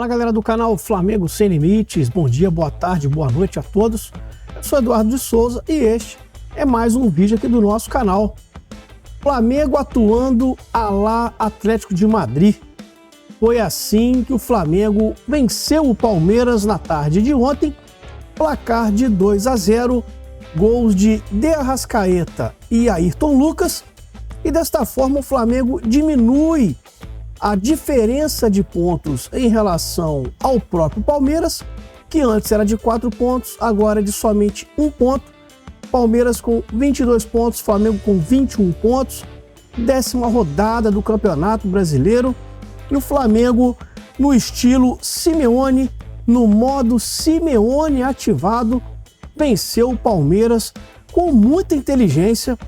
Fala galera do canal Flamengo Sem Limites, bom dia, boa tarde, boa noite a todos. Eu sou Eduardo de Souza e este é mais um vídeo aqui do nosso canal. Flamengo atuando à la Atlético de Madrid. Foi assim que o Flamengo venceu o Palmeiras na tarde de ontem, placar de 2-0, gols de De Arrascaeta e Ayrton Lucas, e desta forma o Flamengo diminui a diferença de pontos em relação ao próprio Palmeiras, que antes era de 4 pontos, agora é de somente 1 ponto. Palmeiras com 22 pontos, Flamengo com 21 pontos, 10ª rodada do Campeonato Brasileiro, e o Flamengo no estilo Simeone, no modo Simeone ativado, venceu o Palmeiras com muita inteligência.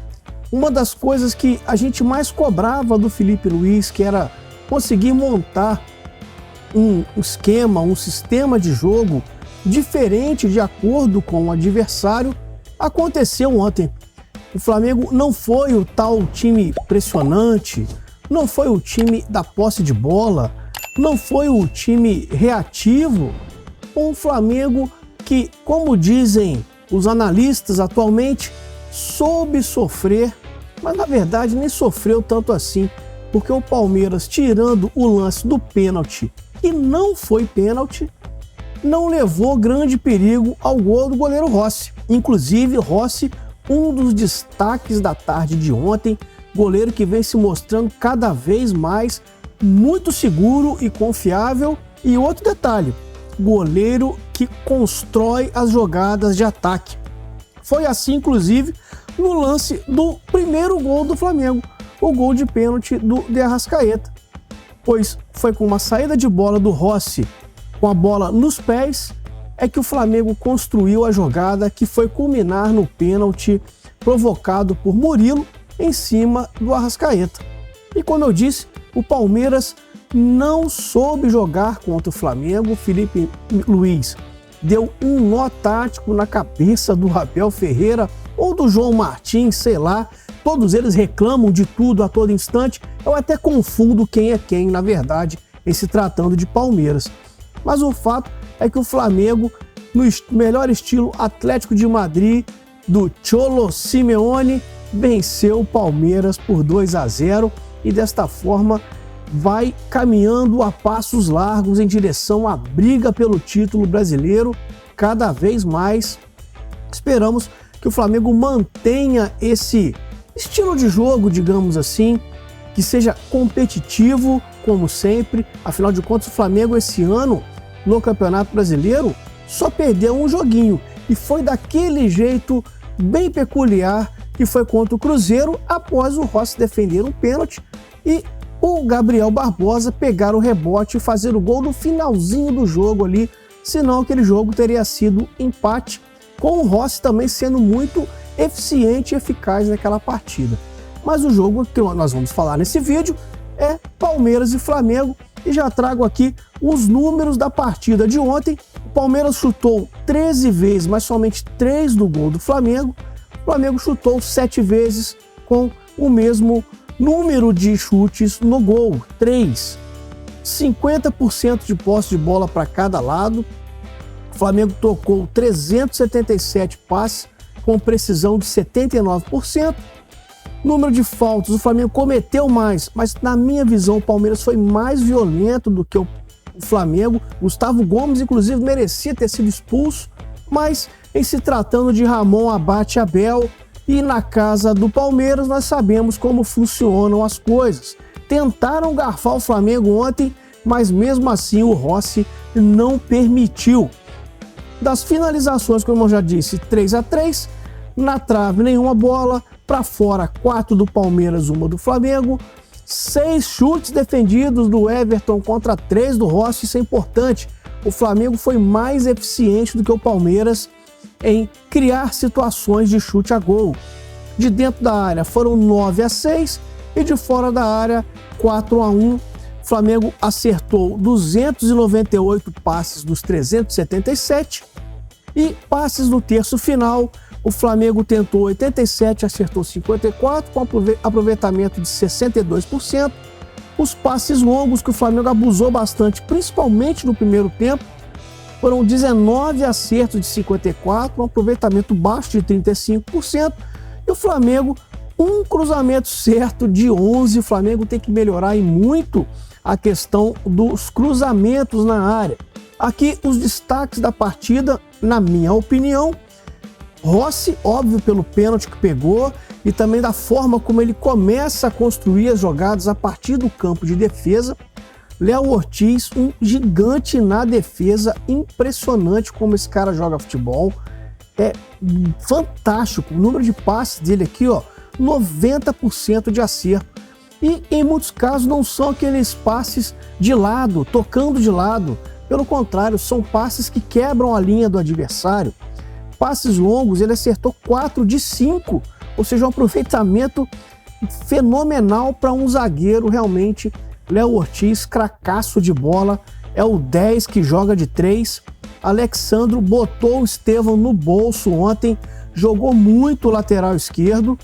Uma das coisas que a gente mais cobrava do Felipe Luiz, que era conseguir montar um esquema, um sistema de jogo diferente de acordo com o adversário, aconteceu ontem. O Flamengo não foi o tal time pressionante, não foi o time da posse de bola, não foi o time reativo. Um Flamengo que, como dizem os analistas atualmente, soube sofrer, mas na verdade nem sofreu tanto assim, porque o Palmeiras, tirando o lance do pênalti, que não foi pênalti, não levou grande perigo ao gol do goleiro Rossi. Inclusive, Rossi, um dos destaques da tarde de ontem, goleiro que vem se mostrando cada vez mais muito seguro e confiável. E outro detalhe, goleiro que constrói as jogadas de ataque. Foi assim, inclusive, no lance do primeiro gol do Flamengo, o gol de pênalti do De Arrascaeta, pois foi com uma saída de bola do Rossi, com a bola nos pés, é que o Flamengo construiu a jogada que foi culminar no pênalti provocado por Murilo em cima do Arrascaeta. E como eu disse, o Palmeiras não soube jogar contra o Flamengo. Felipe Luiz deu um nó tático na cabeça do Abel Ferreira ou do João Martins, sei lá. Todos eles reclamam de tudo a todo instante. Eu até confundo quem é quem, na verdade, em se tratando de Palmeiras. Mas o fato é que o Flamengo, no melhor estilo Atlético de Madrid, do Cholo Simeone, venceu o Palmeiras por 2-0 e desta forma vai caminhando a passos largos em direção à briga pelo título brasileiro cada vez mais. Esperamos que o Flamengo mantenha esse estilo de jogo, digamos assim, que seja competitivo, como sempre. Afinal de contas, o Flamengo esse ano, no Campeonato Brasileiro, só perdeu um joguinho. E foi daquele jeito bem peculiar que foi contra o Cruzeiro, após o Rossi defender um pênalti e o Gabriel Barbosa pegar o rebote e fazer o gol no finalzinho do jogo ali. Senão aquele jogo teria sido empate, com o Rossi também sendo muito eficiente e eficaz naquela partida. Mas o jogo que nós vamos falar nesse vídeo é Palmeiras e Flamengo, e já trago aqui os números da partida de ontem. O Palmeiras chutou 13 vezes, mas somente 3 do gol do Flamengo. O Flamengo chutou 7 vezes com o mesmo número de chutes no gol, 3. 50% de posse de bola para cada lado. O Flamengo tocou 377 passes, com precisão de 79%. Número de faltas, o Flamengo cometeu mais, mas na minha visão o Palmeiras foi mais violento do que o Flamengo. Gustavo Gomes, inclusive, merecia ter sido expulso, mas em se tratando de Ramon Abate Abel e na casa do Palmeiras, nós sabemos como funcionam as coisas. Tentaram garfar o Flamengo ontem, mas mesmo assim o Rossi não permitiu. Das finalizações, como eu já disse, 3-3, na trave nenhuma bola, para fora 4 do Palmeiras, 1 do Flamengo, 6 chutes defendidos do Everton contra 3 do Rossi. Isso é importante. O Flamengo foi mais eficiente do que o Palmeiras em criar situações de chute a gol. De dentro da área foram 9-6 e de fora da área 4-1. O Flamengo acertou 298 passes dos 377 e passes no terço final. O Flamengo tentou 87, acertou 54, com aproveitamento de 62%. Os passes longos que o Flamengo abusou bastante, principalmente no primeiro tempo, foram 19 acertos de 54, um aproveitamento baixo de 35%, e o Flamengo, um cruzamento certo de 11. O Flamengo tem que melhorar e muito a questão dos cruzamentos na área. Aqui os destaques da partida, na minha opinião: Rossi, óbvio, pelo pênalti que pegou, e também da forma como ele começa a construir as jogadas a partir do campo de defesa. Léo Ortiz, um gigante na defesa, impressionante como esse cara joga futebol, é fantástico. O número de passes dele aqui, ó, 90% de acerto. E em muitos casos não são aqueles passes de lado, tocando de lado. Pelo contrário, são passes que quebram a linha do adversário. Passes longos, ele acertou 4 de 5, ou seja, um aproveitamento fenomenal para um zagueiro. Realmente, Léo Ortiz, cracaço de bola, é o 10 que joga de 3. Alexandro botou o Estevão no bolso ontem, jogou muito o lateral esquerdo.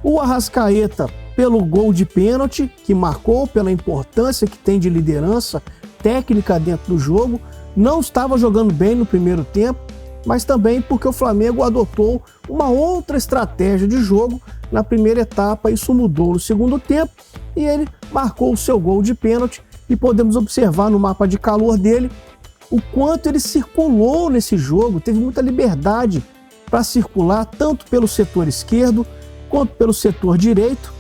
O Arrascaeta, pelo gol de pênalti, que marcou, pela importância que tem de liderança técnica dentro do jogo, não estava jogando bem no primeiro tempo, mas também porque o Flamengo adotou uma outra estratégia de jogo na primeira etapa. Isso mudou no segundo tempo e ele marcou o seu gol de pênalti, e podemos observar no mapa de calor dele o quanto ele circulou nesse jogo, teve muita liberdade para circular, tanto pelo setor esquerdo quanto pelo setor direito.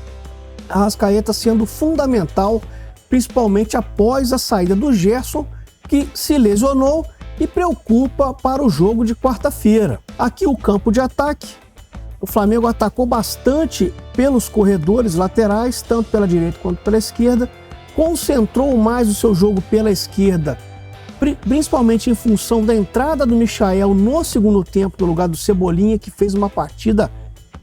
A Arrascaeta sendo fundamental, principalmente após a saída do Gerson, que se lesionou e preocupa para o jogo de quarta-feira. Aqui o campo de ataque. O Flamengo atacou bastante pelos corredores laterais, tanto pela direita quanto pela esquerda, concentrou mais o seu jogo pela esquerda, principalmente em função da entrada do Michael no segundo tempo, no lugar do Cebolinha, que fez uma partida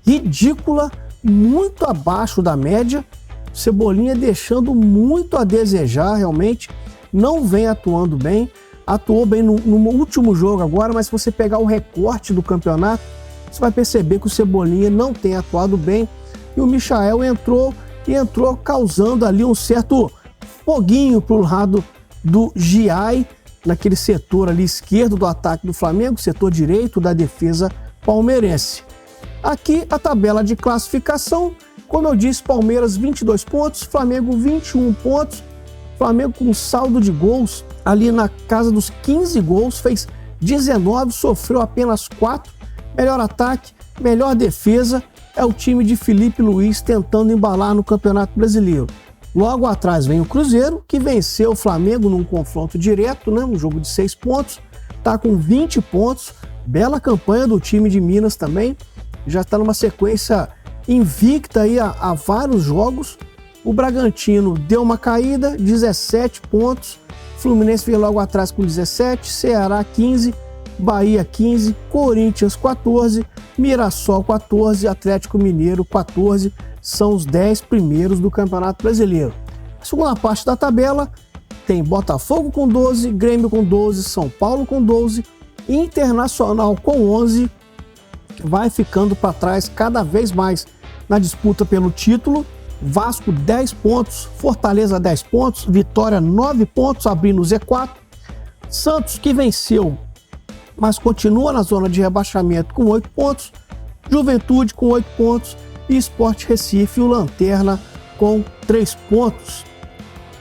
ridícula, muito abaixo da média. Cebolinha deixando muito a desejar, realmente, não vem atuando bem. Atuou bem no último jogo agora, mas se você pegar o recorte do campeonato, você vai perceber que o Cebolinha não tem atuado bem, e o Michael entrou causando ali um certo foguinho para o lado do Giai, naquele setor ali esquerdo do ataque do Flamengo, setor direito da defesa palmeirense. Aqui a tabela de classificação, como eu disse, Palmeiras 22 pontos, Flamengo 21 pontos, Flamengo com saldo de gols ali na casa dos 15 gols, fez 19, sofreu apenas 4, melhor ataque, melhor defesa, é o time de Felipe Luiz tentando embalar no Campeonato Brasileiro. Logo atrás vem o Cruzeiro, que venceu o Flamengo num confronto direto, né, um jogo de 6 pontos, está com 20 pontos, bela campanha do time de Minas também, já está numa sequência invicta aí há vários jogos. O Bragantino deu uma caída, 17 pontos, Fluminense veio logo atrás com 17, Ceará 15, Bahia 15, Corinthians 14, Mirassol 14, Atlético Mineiro 14, são os 10 primeiros do Campeonato Brasileiro. A segunda parte da tabela tem Botafogo com 12, Grêmio com 12, São Paulo com 12, Internacional com 11, que vai ficando para trás cada vez mais na disputa pelo título. Vasco 10 pontos, Fortaleza 10 pontos, Vitória 9 pontos, abrindo o Z4. Santos, que venceu, mas continua na zona de rebaixamento com 8 pontos. Juventude com 8 pontos e Sport Recife, o Lanterna, com 3 pontos.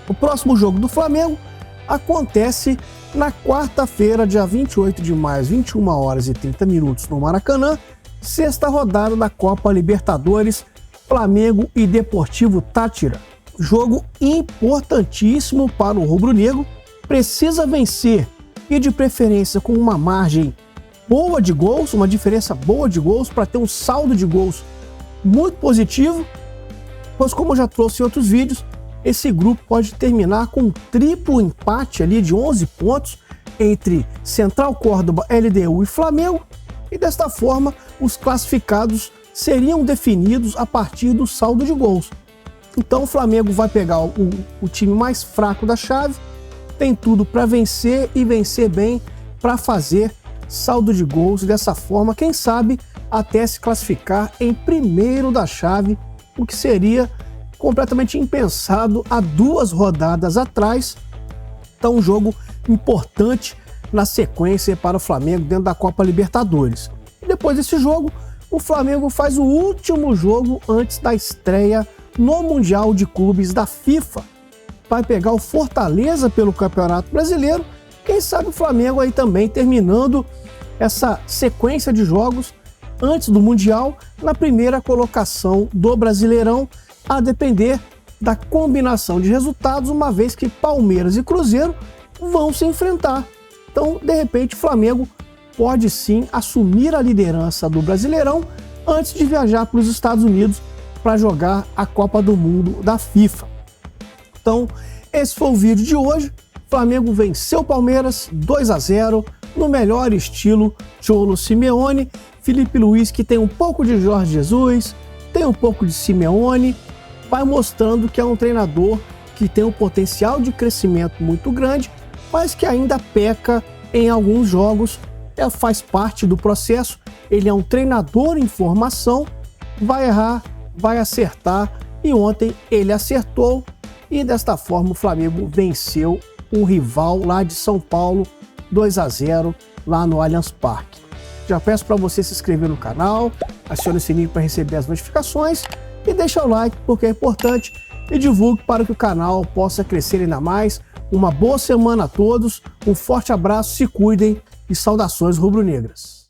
O próximo jogo do Flamengo acontece na quarta-feira, dia 28 de maio, 21 horas e 30 minutos, no Maracanã, sexta rodada da Copa Libertadores, Flamengo e Deportivo Táchira. Jogo importantíssimo para o rubro-negro, precisa vencer e de preferência com uma margem boa de gols, uma diferença boa de gols para ter um saldo de gols muito positivo, pois como eu já trouxe em outros vídeos, esse grupo pode terminar com um triplo empate ali de 11 pontos entre Central Córdoba, LDU e Flamengo, e desta forma os classificados seriam definidos a partir do saldo de gols. Então o Flamengo vai pegar o time mais fraco da chave, tem tudo para vencer e vencer bem para fazer saldo de gols, e dessa forma, quem sabe, até se classificar em primeiro da chave, o que seria completamente impensado há 2 rodadas atrás. Então, um jogo importante na sequência para o Flamengo dentro da Copa Libertadores. E depois desse jogo, o Flamengo faz o último jogo antes da estreia no Mundial de Clubes da FIFA. Vai pegar o Fortaleza pelo Campeonato Brasileiro. Quem sabe o Flamengo aí também terminando essa sequência de jogos antes do Mundial na primeira colocação do Brasileirão, a depender da combinação de resultados, uma vez que Palmeiras e Cruzeiro vão se enfrentar. Então, de repente, o Flamengo pode sim assumir a liderança do Brasileirão antes de viajar para os Estados Unidos para jogar a Copa do Mundo da FIFA. Então, esse foi o vídeo de hoje. O Flamengo venceu o Palmeiras 2-0 no melhor estilo Cholo Simeone. Felipe Luiz, que tem um pouco de Jorge Jesus, tem um pouco de Simeone, vai mostrando que é um treinador que tem um potencial de crescimento muito grande, mas que ainda peca em alguns jogos. Faz parte do processo. Ele é um treinador em formação, vai errar, vai acertar, e ontem ele acertou, e desta forma o Flamengo venceu um rival lá de São Paulo 2-0 lá no Allianz Parque. Já peço para você se inscrever no canal, acione o sininho para receber as notificações e deixa o like porque é importante, e divulgue para que o canal possa crescer ainda mais. Uma boa semana a todos, um forte abraço, se cuidem e saudações rubro-negras.